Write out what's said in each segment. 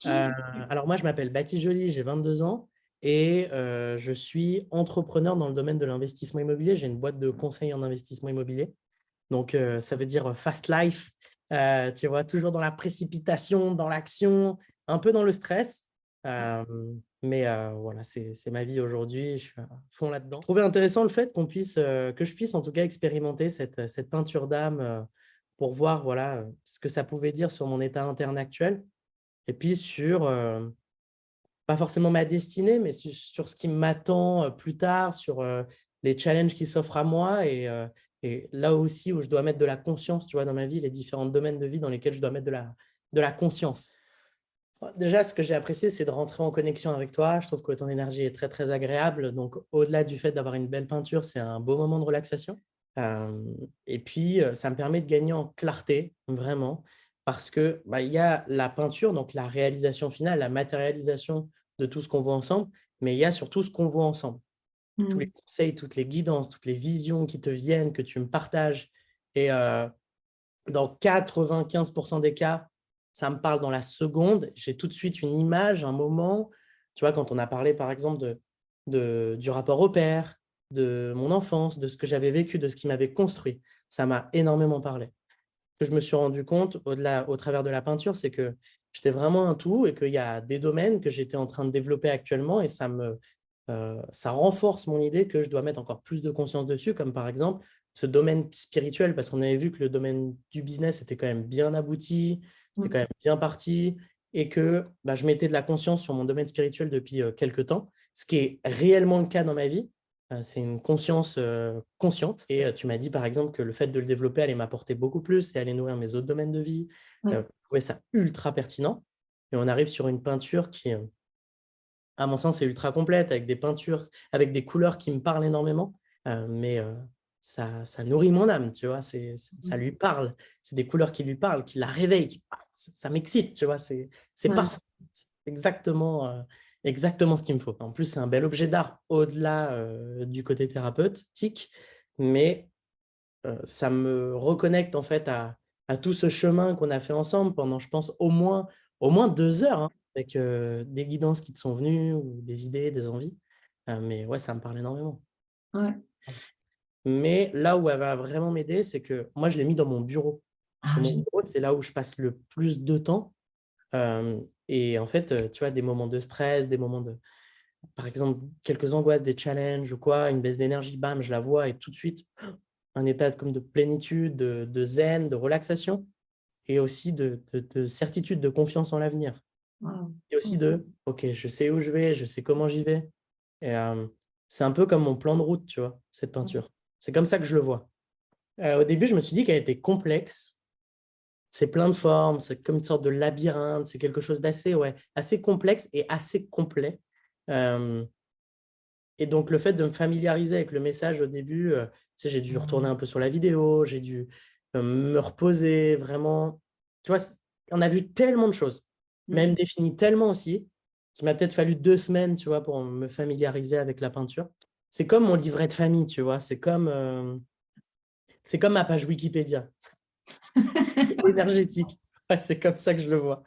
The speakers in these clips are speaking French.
Euh, alors moi, je m'appelle Baptiste Joly, j'ai 22 ans et je suis entrepreneur dans le domaine de l'investissement immobilier. J'ai une boîte de conseil en investissement immobilier. Donc, ça veut dire fast life, tu vois, toujours dans la précipitation, dans l'action, un peu dans le stress. Euh, mais voilà, c'est ma vie aujourd'hui. Je suis à fond là-dedans. Je trouvais intéressant le fait que je puisse en tout cas expérimenter cette peinture d'âme pour voir voilà, ce que ça pouvait dire sur mon état interne actuel. Et puis sur, pas forcément ma destinée, mais sur ce qui m'attend plus tard, sur les challenges qui s'offrent à moi et là aussi où je dois mettre de la conscience, tu vois, dans ma vie, les différents domaines de vie dans lesquels je dois mettre de la conscience. Déjà, ce que j'ai apprécié, c'est de rentrer en connexion avec toi. Je trouve que ton énergie est très, très agréable. Donc, au-delà du fait d'avoir une belle peinture, c'est un beau moment de relaxation. Euh, et puis, ça me permet de gagner en clarté, vraiment, parce que bah, il y a la peinture, donc la réalisation finale, la matérialisation de tout ce qu'on voit ensemble, mais il y a surtout ce qu'on voit ensemble. Tous les Mm. conseils, toutes les guidances, toutes les visions qui te viennent, que tu me partages. Et dans 95% des cas, ça me parle dans la seconde. J'ai tout de suite une image, un moment. Tu vois, quand on a parlé, par exemple, du rapport au père, de mon enfance, de ce que j'avais vécu, de ce qui m'avait construit, ça m'a énormément parlé. Ce que je me suis rendu compte, au travers de la peinture, c'est que j'étais vraiment un tout et qu'il y a des domaines que j'étais en train de développer actuellement et ça renforce mon idée que je dois mettre encore plus de conscience dessus, comme par exemple ce domaine spirituel, parce qu'on avait vu que le domaine du business était quand même bien abouti, c'était quand Mm. même bien parti, et que bah, je mettais de la conscience sur mon domaine spirituel depuis quelques temps, ce qui est réellement le cas dans ma vie. C'est une conscience consciente. Et tu m'as dit, par exemple, que le fait de le développer allait m'apporter beaucoup plus et allait nourrir mes autres domaines de vie. Ouais. Je trouvais ça ultra pertinent. Et on arrive sur une peinture qui, à mon sens, est ultra complète, avec des peintures, avec des couleurs qui me parlent énormément. Mais ça nourrit mon âme, tu vois, ça Mm. lui parle. C'est des couleurs qui lui parlent, qui la réveillent, ça m'excite, tu vois, c'est Ouais. parfait. C'est exactement ce qu'il me faut. En plus, c'est un bel objet d'art au-delà du côté thérapeutique, mais ça me reconnecte en fait à tout ce chemin qu'on a fait ensemble pendant, je pense, au moins 2 heures, hein, avec des guidances qui te sont venues, ou des idées, des envies. Mais ouais, ça me parle énormément. Ouais. Mais là où elle va vraiment m'aider, c'est que moi, je l'ai mis dans mon bureau. Parce que Ah, mon génial. bureau, c'est là où je passe le plus de temps. Et en fait, tu vois, des moments de stress, des moments de, par exemple, quelques angoisses, des challenges ou quoi, une baisse d'énergie, bam, je la vois et tout de suite, un état comme de plénitude, de zen, de relaxation et aussi de certitude, de confiance en l'avenir. Wow. Et aussi de, OK, je sais où je vais, je sais comment j'y vais. Et c'est un peu comme mon plan de route, tu vois, cette peinture. C'est comme ça que je le vois. Au début, je me suis dit qu'elle était complexe. C'est plein de formes, c'est comme une sorte de labyrinthe, c'est quelque chose d'assez ouais, assez complexe et assez complet. Euh, et donc, le fait de me familiariser avec le message au début, tu sais, j'ai dû retourner un peu sur la vidéo, j'ai dû me reposer vraiment. Tu vois, on a vu tellement de choses, Mm. même défini tellement aussi, qu'il m'a peut-être fallu 2 semaines, tu vois, pour me familiariser avec la peinture. C'est comme mon livret de famille, tu vois, c'est comme ma page Wikipédia, énergétique. Ouais, c'est comme ça que je le vois.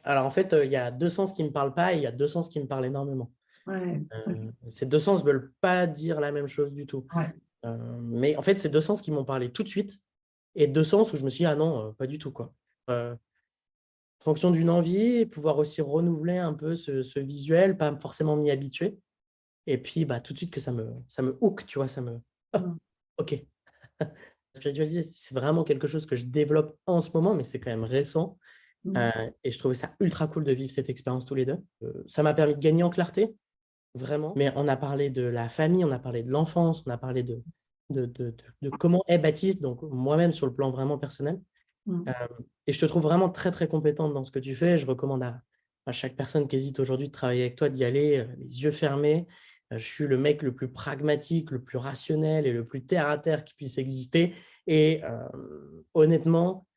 Alors, en fait, il y a deux sens qui ne me parlent pas et il y a deux sens qui me parlent énormément. Ouais. Ok. Ces deux sens ne veulent pas dire la même chose du tout. Ouais. Mais en fait, c'est deux sens qui m'ont parlé tout de suite et deux sens où je me suis dit, ah non, pas du tout, quoi. En fonction d'une envie, pouvoir aussi renouveler un peu ce visuel, pas forcément m'y habituer. Et puis, bah, tout de suite que ça me hook, tu vois, oh, Mm. OK. Spiritualité, c'est vraiment quelque chose que je développe en ce moment, mais c'est quand même récent. Mm. Et je trouvais ça ultra cool de vivre cette expérience tous les deux. Ça m'a permis de gagner en clarté, vraiment. Mais on a parlé de la famille, on a parlé de l'enfance, on a parlé de comment est Baptiste, donc moi-même sur le plan vraiment personnel. Euh, Mm. et je te trouve vraiment très, très compétente dans ce que tu fais. Je recommande à chaque personne qui hésite aujourd'hui de travailler avec toi d'y aller les yeux fermés. Je suis le mec le plus pragmatique, le plus rationnel et le plus terre à terre qui puisse exister. Et honnêtement,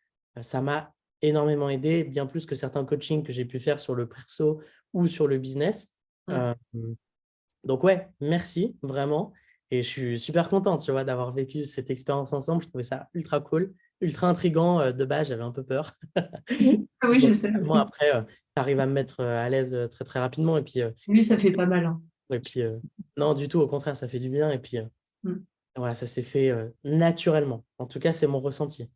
ça m'a énormément aidé, bien plus que certains coachings que j'ai pu faire sur le perso ou sur le business. Ouais. Euh, donc ouais, merci vraiment. Et je suis super contente, tu vois, d'avoir vécu cette expérience ensemble. Je trouvais ça ultra cool. ultra intriguant. De base, j'avais un peu peur. Ah oui, je Donc, sais. finalement, après, tu arrives à me mettre à l'aise très, très rapidement. Lui, ça fait pas mal, hein. Et puis non, du tout, au contraire, ça fait du bien. Et puis, Mm. voilà, ça s'est fait naturellement. En tout cas, c'est mon ressenti.